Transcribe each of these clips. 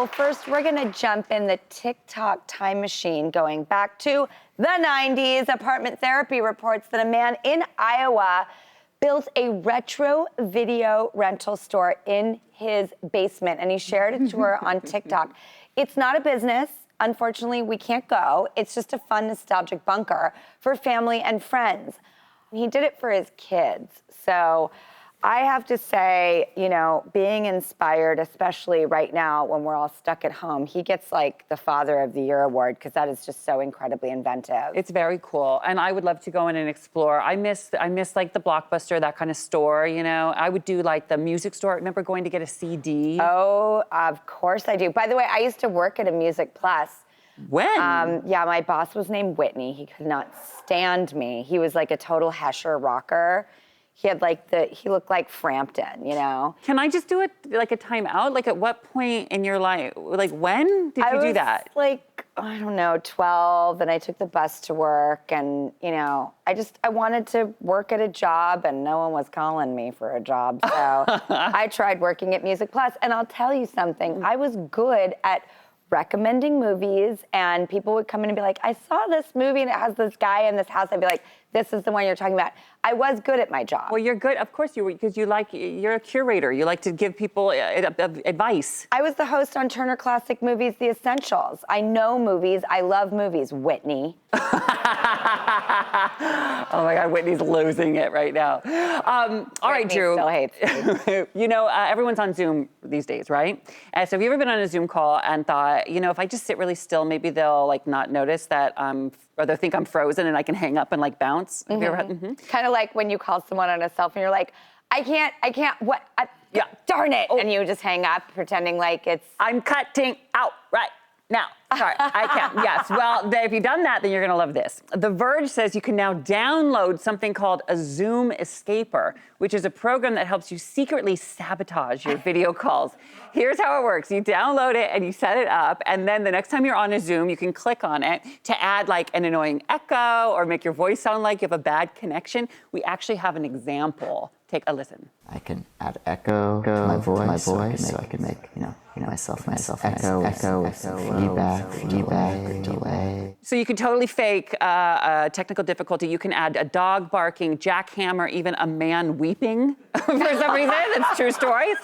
Well, first, we're gonna jump in the TikTok time machine going back to the 90s. Apartment Therapy reports that a man in Iowa built a retro video rental store in his basement, and he shared a tour on TikTok. It's not a business. Unfortunately, we can't go. It's just a fun, nostalgic bunker for family and friends. He did it for his kids. So I have to say, you know, being inspired, especially right now when we're all stuck at home, he gets like the Father of the Year award because that is just so incredibly inventive. It's very cool, and I would love to go in and explore. I miss like the Blockbuster, that kind of store, you know. I would do like the music store. Remember going to get a CD? Oh, of course I do. By the way, I used to work at a Music Plus. When? Yeah, my boss was named Whitney. He could not stand me. He was like a total Hesher rocker. He had like he looked like Frampton, you know? Can I just do it like a timeout? Like at what point in your life, like when did you do that? I was like, I don't know, 12, and I took the bus to work, and you know, I wanted to work at a job, and no one was calling me for a job, so I tried working at Music Plus, and I'll tell you something, I was good at recommending movies, and people would come in and be like, I saw this movie and it has this guy in this house. I'd be like, this is the one you're talking about. I was good at my job. Well, you're good, of course you were, because you're a curator. You like to give people advice. I was the host on Turner Classic Movies, The Essentials. I know movies, I love movies, Whitney. Oh my God, Whitney's losing it right now. All right, Drew. Still hates me. You know, everyone's on Zoom these days, right? So have you ever been on a Zoom call and thought, you know, if I just sit really still, maybe they'll like not notice that or they'll think I'm frozen and I can hang up and like bounce? Have you ever had? Kind of like when you call someone on a cell phone, you're like, I can't, what? Yeah. Darn it. And you just hang up pretending like it's... I'm cutting out right now. Sorry, I can't. Yes, well, if you've done that, then you're gonna love this. The Verge says you can now download something called a Zoom Escaper, which is a program that helps you secretly sabotage your video calls. Here's how it works. You download it and you set it up, and then the next time you're on a Zoom, you can click on it to add like an annoying echo or make your voice sound like you have a bad connection. We actually have an example. Take a listen. I can add echo to my voice, so I can make myself echo, feedback, delay. So you can totally fake technical difficulty. You can add a dog barking, jackhammer, even a man weeping for some reason. It's a true story.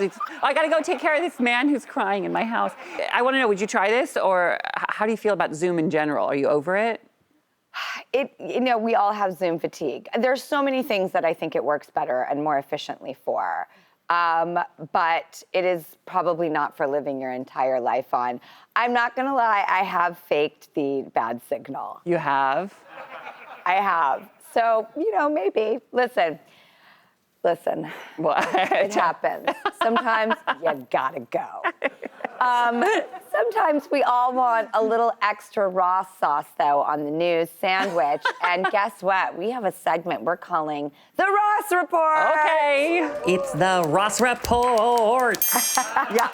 I gotta go take care of this man who's crying in my house. I wanna know, would you try this, or how do you feel about Zoom in general? Are you over it? You know, we all have Zoom fatigue. There's so many things that I think it works better and more efficiently for. But it is probably not for living your entire life on. I'm not gonna lie, I have faked the bad signal. You have? I have. So, you know, maybe. Listen. What? It happens. Sometimes you gotta go. Sometimes we all want a little extra Ross sauce, though, on the news sandwich. And guess what? We have a segment we're calling The Ross Report. Okay. It's the Ross Report. Yeah.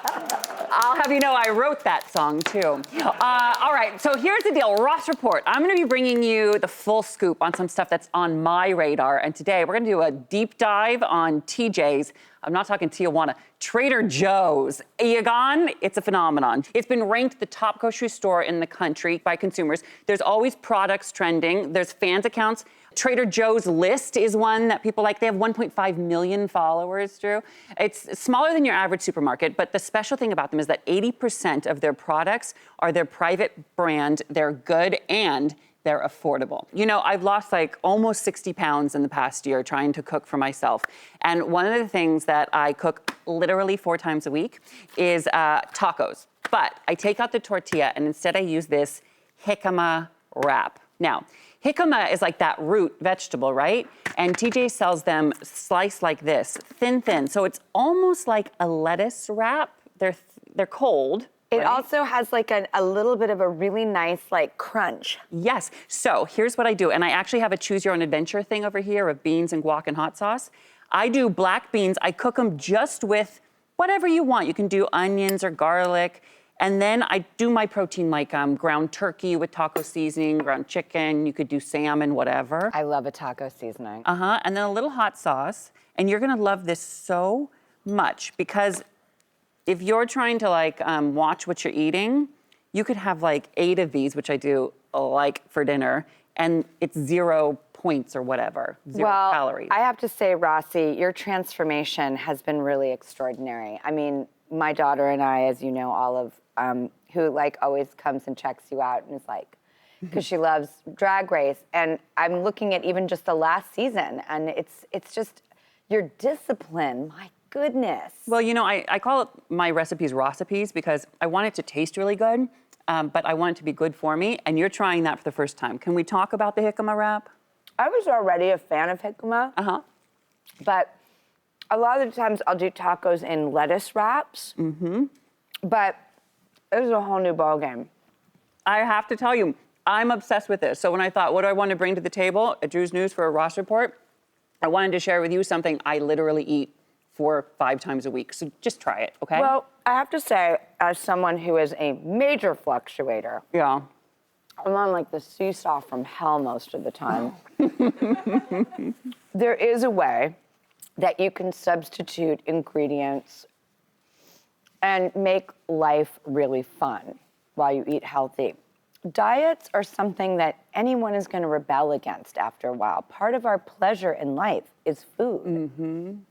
I'll have you know I wrote that song, too. All right, so here's the deal. Ross Report. I'm going to be bringing you the full scoop on some stuff that's on my radar. And today we're going to do a deep dive on TJ's. I'm not talking Tijuana. Trader Joe's. Egon, it's a phenomenon. It's been ranked the top grocery store in the country by consumers. There's always products trending. There's fans accounts. Trader Joe's List is one that people like. They have 1.5 million followers, Drew. It's smaller than your average supermarket, but the special thing about them is that 80% of their products are their private brand. They're good and they're affordable. You know, I've lost like almost 60 pounds in the past year trying to cook for myself. And one of the things that I cook literally 4 times a week is tacos. But I take out the tortilla and instead I use this jicama wrap. Now, jicama is like that root vegetable, right? And TJ sells them sliced like this, thin. So it's almost like a lettuce wrap. They're cold. It also has like a little bit of a really nice like crunch. Yes, so here's what I do. And I actually have a choose your own adventure thing over here of beans and guac and hot sauce. I do black beans, I cook them just with whatever you want. You can do onions or garlic. And then I do my protein like ground turkey with taco seasoning, ground chicken, you could do salmon, whatever. I love a taco seasoning. And then a little hot sauce. And you're gonna love this so much because if you're trying to like watch what you're eating, you could have like 8 of these, which I do like for dinner, and it's 0 points or whatever, 0 calories. I have to say, Rossi, your transformation has been really extraordinary. I mean, my daughter and I, as you know, Olive, who like always comes and checks you out and is like, because she loves Drag Race, and I'm looking at even just the last season, and it's just your discipline. My goodness. Well, you know, I call it my recipes Rossipes because I want it to taste really good, but I want it to be good for me, and you're trying that for the first time. Can we talk about the jicama wrap? I was already a fan of jicama, but a lot of the times I'll do tacos in lettuce wraps, but it was a whole new ballgame. I have to tell you, I'm obsessed with this. So when I thought, what do I want to bring to the table at Drew's News for a Ross Report, I wanted to share with you something I literally eat 4 or 5 times a week. So just try it, okay? Well, I have to say, as someone who is a major fluctuator, yeah. I'm on like the seesaw from hell most of the time. There is a way that you can substitute ingredients and make life really fun while you eat healthy. Diets are something that anyone is going to rebel against after a while. Part of our pleasure in life is food.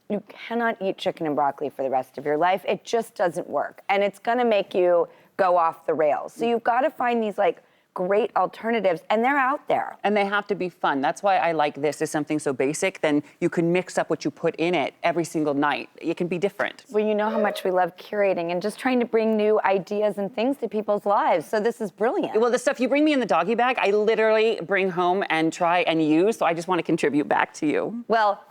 You cannot eat chicken and broccoli for the rest of your life. It just doesn't work. And it's going to make you go off the rails. So you've got to find these like great alternatives, and they're out there. And they have to be fun. That's why I like this as something so basic. Then you can mix up what you put in it every single night. It can be different. Well, you know how much we love curating and just trying to bring new ideas and things to people's lives. So this is brilliant. Well, the stuff you bring me in the doggy bag, I literally bring home and try and use. So I just want to contribute back to you. Well,